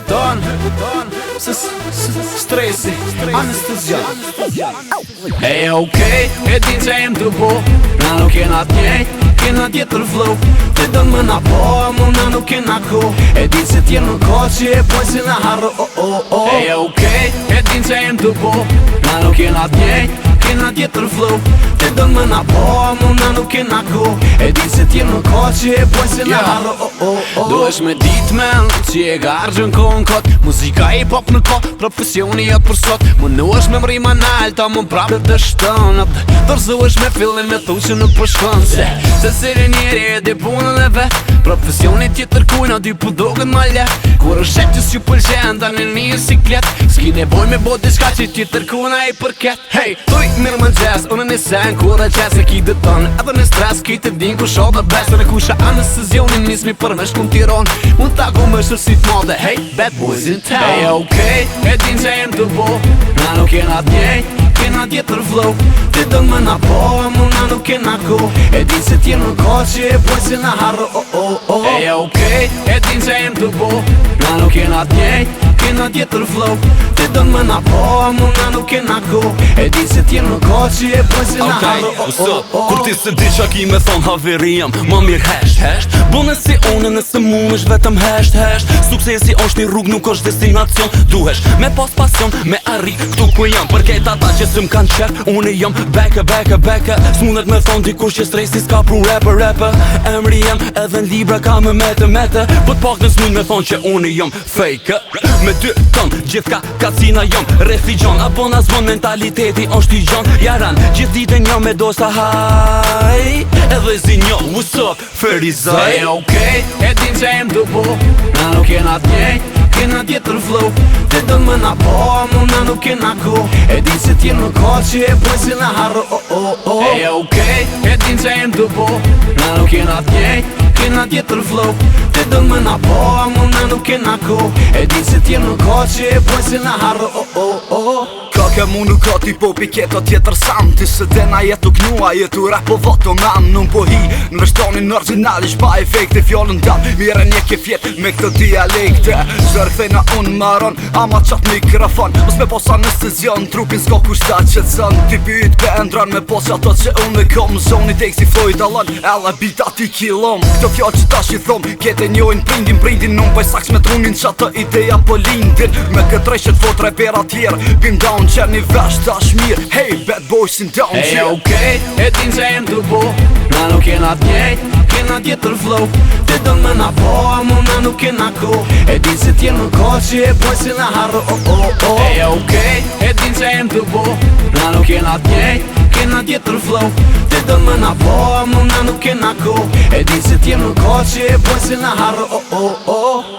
Don stresi, anestezja. Hey, okej, e din që jem të bo, na nuk kena t'njej, kena tjetër flow. Ti don më na po, mu na nuk kena ko. E din se t'jem në ko që e poj si na harro. Hey, okej, e din që jem të bo, na nuk kena t'njej, kena tjetër flow. Ti don më na po, mu na nuk kena ko. E din se t'jem në ko që e poj si na harro. Duesh me dit men, që e gargjën kohën kot. Muzika i pop në ko, profesioni e për sot. Më nuesh me mri manal, ta më prapë të shtënët. Dorzuesh me fillin me thu që nuk përshkën. Se siri njeri e di punën e vet. Profesioni tjetër kujna dy pu dogen ma let. Kur është qep që s'ju pëlqen, da në një siklet. S'ki nevoj me bo diçka që tjetër kuna i përket. Hey, thuj mirë më gjes, unë në sen kur e qes e ki dëton. Edhe në stres ki të din ku sho dhe bes. Në kusha anestezionin nismi për me shkum tiron. Unë taku më shërsit mode, hey, bad boys in town. Hey, okej, e din që jem të bo, na nuk kena t'njej, kena tjetër flow. Ti don më na po, mu na nuk kena ko. E din se t'jem në ko që e poj si na harro. Hey, okej, e din që jem të bo, na nuk kena t'njej, kena tjetër flow. Ti don më na po, mu na nuk kena ko. E din se t'jem në ko që e poj si na harro. Kur ti se di qa ki me thon haveri jam, ma mirë hesht bune si one nëse mu është vetëm hesht Suksesi është një rrug, nuk është destinacion. Duhesh me pas pasion, me arri këtu ku jam. Për kejt ata që s'm kanë qef, unë jam beke S'mundet me thon dikush që stresi s'ka pru rapper Emri jem edhe në libra ka me mete Po t'pak në s'mund me thon që unë jam fake. Me dy ton, gjithka kacina jam refigjon. Apo na zvon mentaliteti është i gjon. Jaran, gjithë ditën jam me dosa haj. Edhe zinjo, what's up, Ferizaj. Hey, okej, e din që jem të bo, na nuk kena t'njej, kena tjetër flow. Ti don më na po, mu na nuk kena ko. E din se t'jem në ko që e poj si na harro. Hey, okej, e din që jem të bo, na nuk kena t'njej, kena tjetër flow. Ti don më na po, mu na nuk kena ko. E din se t'jem në ko që e poj si na harro. Ka ke mu nuk ka t'i po piketo tjetër sam. Ti se dena jetu knua, jetu rap po voto man. Nun po hi, në vështonin në originali shpa efekte fjallën tam. Mire një ke fjet me këtë dialekte. Zërë këthejna unë maron, ama qatë mikrofon. Mës me pos anestezion, trupin s'ka kushta që të zën. Ti pyt pe endron me pos ato që unë me kom. Zoni tek si Floyd Alon, ella bita ti kilom. Këto fjall që ta shi thom, kete njojnë prindin. Nun bëj saks me trunin që ato ideja po lindin. Me këtë rejshet fot repera tjerë, pim down që një vesh tash mirë. Hey, bad boys in town. Hey, okej, e din që jem të bo, na nuk kena t'njej, kena tjetër flow. Ti don më na po, mu na nuk kena ko. E din se t'jem në ko që e poj si na harro. Hey, okej, e din që jem të bo, na nuk kena t'njej, kena tjetër flow. Ti don më na po, mu na nuk kena ko. E din se t'jem në ko që e poj si na harro.